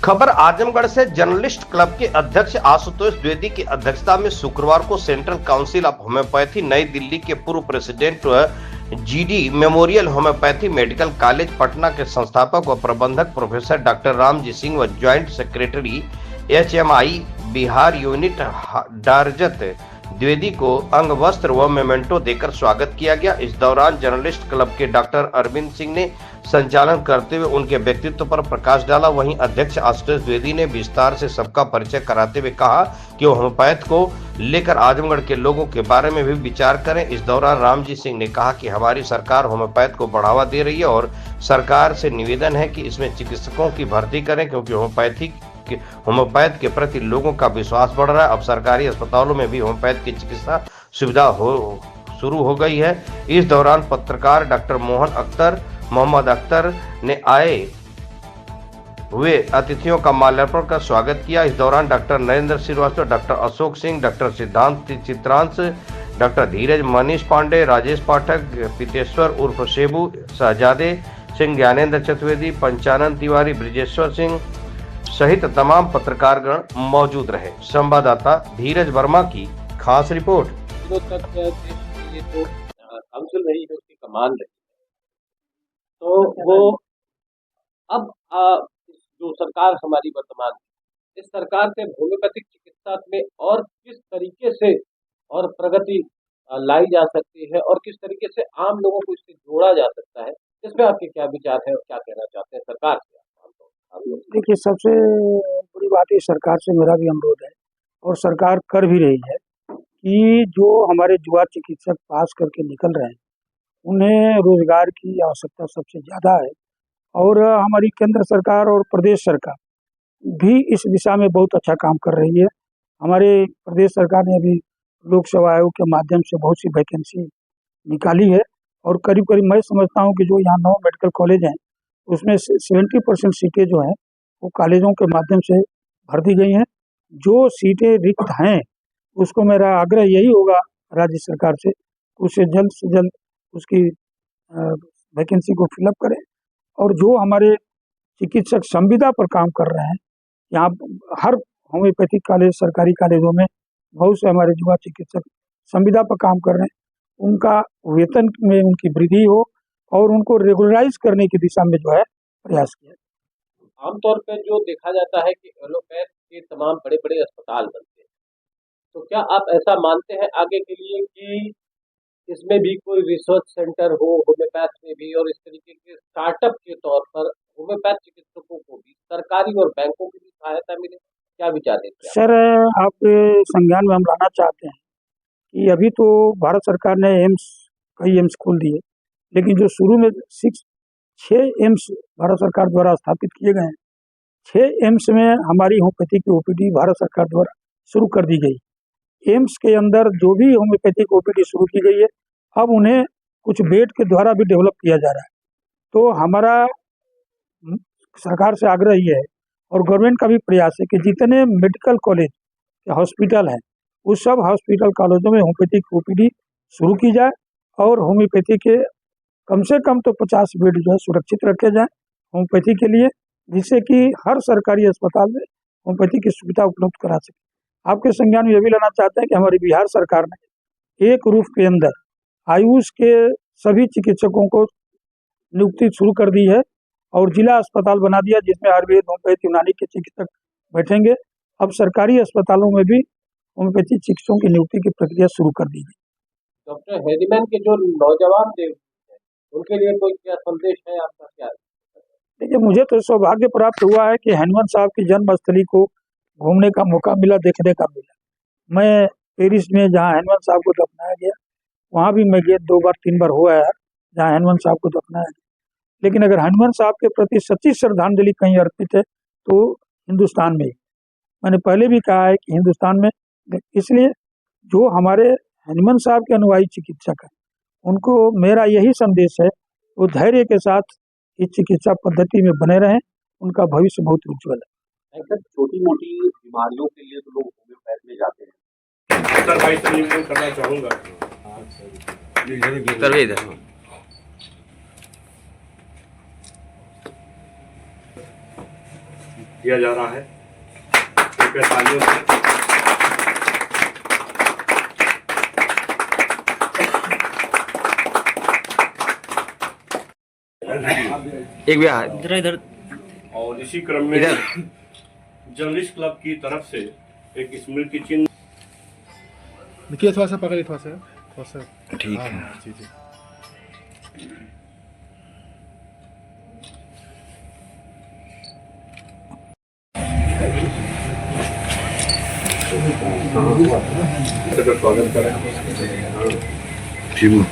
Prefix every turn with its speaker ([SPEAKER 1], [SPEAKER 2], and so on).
[SPEAKER 1] खबर आजमगढ़ से। Journalist club के अध्यक्ष आशुतोष द्विवेदी की अध्यक्षता में शुक्रवार को सेंट्रल काउंसिल ऑफ होम्योपैथी नई दिल्ली के पूर्व president GD memorial homeopathy medical college Patna के संस्थापक व प्रबंधक प्रोफेसर डॉक्टर रामजी सिंह व joint secretary HMI Bihar unit डारजत द्विवेदी को अंग वस्त्र व मेमेंटो देकर स्वागत किया गया। इस दौरान जर्नलिस्ट क्लब के डॉक्टर अरविंद सिंह ने संचालन करते हुए उनके व्यक्तित्व पर प्रकाश डाला। वहीं अध्यक्ष आशुतोष द्विवेदी ने विस्तार से सबका परिचय कराते हुए कहा कि होम्योपैथ को लेकर आजमगढ़ के लोगों के बारे में भी विचार करें। इस दौरान रामजी सिंह ने कहा कि हमारी सरकार होम्योपैथ को बढ़ावा दे रही है और सरकार से निवेदन है कि इसमें चिकित्सकों की भर्ती करें, क्योंकि होम्योपैथ के प्रति लोगों का विश्वास बढ़ रहा है। अब सरकारी अस्पतालों में भी होम्योपैथ की चिकित्सा सुविधा शुरू हो गई है। इस दौरान पत्रकार डॉक्टर मोहम्मद अख्तर ने आए हुए अतिथियों का माल्यार्पण कर स्वागत किया। इस दौरान doctor Narendra Shrivastava, doctor Ashok Singh, doctor Siddhant Chitransh, doctor Dheeraj, Manish Pandey, Rajesh Pathak, Piteshwar उर्फ सेबू, शहजादे सिंह, ज्ञानेंद्र चतुर्वेदी, पंचानंद तिवारी, ब्रिजेश्वर सिंह सहित तमाम पत्रकारगण मौजूद रहे। संवाददाता धीरज वर्मा की खास रिपोर्ट।
[SPEAKER 2] तक देश के लिए तो काउंसिल रही है, उसकी कमान रही, तो वो अब जो सरकार हमारी वर्तमान, इस सरकार से होम्योपैथिक चिकित्सा में और किस तरीके से और प्रगति लाई जा सकती है और किस तरीके से आम लोगों को इससे जोड़ा जा सकता है, इस पे आपके क्या विचार है और क्या कहना चाहते हैं सरकार से?
[SPEAKER 3] देखिए, सबसे बड़ी बात है, सरकार से मेरा भी अनुरोध है और सरकार कर भी रही है कि जो हमारे युवा चिकित्सक पास करके निकल रहे हैं उन्हें रोजगार की आवश्यकता सबसे ज़्यादा है और हमारी केंद्र सरकार और प्रदेश सरकार भी इस दिशा में बहुत अच्छा काम कर रही है। हमारे प्रदेश सरकार ने अभी लोक सेवा आयोग के माध्यम से बहुत सी वैकेंसी निकाली है और करीब करीब मैं समझता हूँ कि जो यहाँ 9 मेडिकल कॉलेज हैं उसमें 70% सीटें जो हैं वो कॉलेजों के माध्यम से भर दी गई हैं। जो सीटें रिक्त हैं उसको मेरा आग्रह यही होगा राज्य सरकार से, उसे जल्द से जल्द उसकी वैकेंसी को फिलअप करें और जो हमारे चिकित्सक संविदा पर काम कर रहे हैं, यहाँ हर होम्योपैथिक कॉलेज, सरकारी कॉलेजों में बहुत से हमारे युवा चिकित्सक संविदा पर काम कर रहे हैं, उनका वेतन में उनकी वृद्धि हो और उनको रेगुलराइज करने की दिशा में जो है प्रयास किया।
[SPEAKER 2] आमतौर पर जो देखा जाता है कि एलोपैथ के तमाम बड़े बड़े अस्पताल बनते हैं, तो क्या आप ऐसा मानते हैं आगे के लिए कि इसमें भी कोई रिसर्च सेंटर हो होम्योपैथ में भी, और इस तरीके के स्टार्टअप के तौर पर होम्योपैथ चिकित्सकों को भी सरकारी और बैंकों की भी सहायता मिले? क्या विचार है
[SPEAKER 3] सर? आपके संज्ञान में हम लाना चाहते हैं कि अभी तो भारत सरकार ने कई एम्स खोल दिए, लेकिन जो शुरू में 6 एम्स भारत सरकार द्वारा स्थापित किए गए हैं, 6 एम्स में हमारी होम्योपैथी की ओपीडी भारत सरकार द्वारा शुरू कर दी गई। एम्स के अंदर जो भी होम्योपैथिक ओपीडी शुरू की गई है, अब उन्हें कुछ बेड के द्वारा भी डेवलप किया जा रहा है। तो हमारा सरकार से आग्रह ये है और गवर्नमेंट का भी प्रयास है कि जितने मेडिकल कॉलेज या हॉस्पिटल हैं उस सब हॉस्पिटल कॉलेजों में होम्योपैथिक ओपीडी शुरू की जाए और होम्योपैथी के कम से कम तो 50 बेड जो है सुरक्षित रखे जाएं होम्योपैथी के लिए, जिससे कि हर सरकारी अस्पताल में होम्योपैथी की सुविधा उपलब्ध करा सके। आपके संज्ञान में यह भी लेना चाहते हैं कि हमारी बिहार सरकार ने एक रूफ के अंदर आयुष के सभी चिकित्सकों को नियुक्ति शुरू कर दी है और जिला अस्पताल बना दिया, जिसमें आयुर्वेद, होम्योपैथी, यूनानी के चिकित्सक बैठेंगे। अब सरकारी अस्पतालों में भी होम्योपैथी चिकित्सकों की नियुक्ति की प्रक्रिया शुरू कर दी गई।
[SPEAKER 2] डॉक्टर हेरीमैन के जो नौजवान थे उनके लिए कोई क्या संदेश है आपका? क्या
[SPEAKER 3] देखिए, मुझे तो सौभाग्य प्राप्त हुआ है कि हनुमान साहब की जन्मस्थली को घूमने का मौका मिला, देखने का मिला। मैं पेरिस में जहाँ हनुमान साहब को दफनाया गया वहाँ भी मैं गया, 2 बार 3 बार हुआ है जहाँ हनुमान साहब को दफनाया गया। लेकिन अगर हनुमान साहब के प्रति सच्ची श्रद्धांजलि कहीं अर्पित है तो हिंदुस्तान में ही। मैंने पहले भी कहा है कि हिंदुस्तान में, इसलिए जो हमारे हनुमान साहब के अनुयायी चिकित्सक हैं उनको मेरा यही संदेश है, वो धैर्य के साथ इस चिकित्सा पद्धति में बने रहें, उनका भविष्य बहुत उज्जवल है।
[SPEAKER 2] सर, छोटी मोटी बीमारियों के लिए तो लोग होम्योपैथ में जाते हैं।
[SPEAKER 4] करना चाहूँगा किया जा रहा है। कृपया तालियों से
[SPEAKER 5] एक भैया इधर इधर
[SPEAKER 4] और इसी क्रम में जर्नलिस्ट क्लब की तरफ से एक स्मृति चिन्ह
[SPEAKER 6] देखिए थोड़ा सा पकड़िए थोड़ा सा
[SPEAKER 5] ठीक
[SPEAKER 6] हाँ,
[SPEAKER 5] है।
[SPEAKER 6] हाँ, जी जी
[SPEAKER 4] स्वागत करें।
[SPEAKER 5] ठीक है।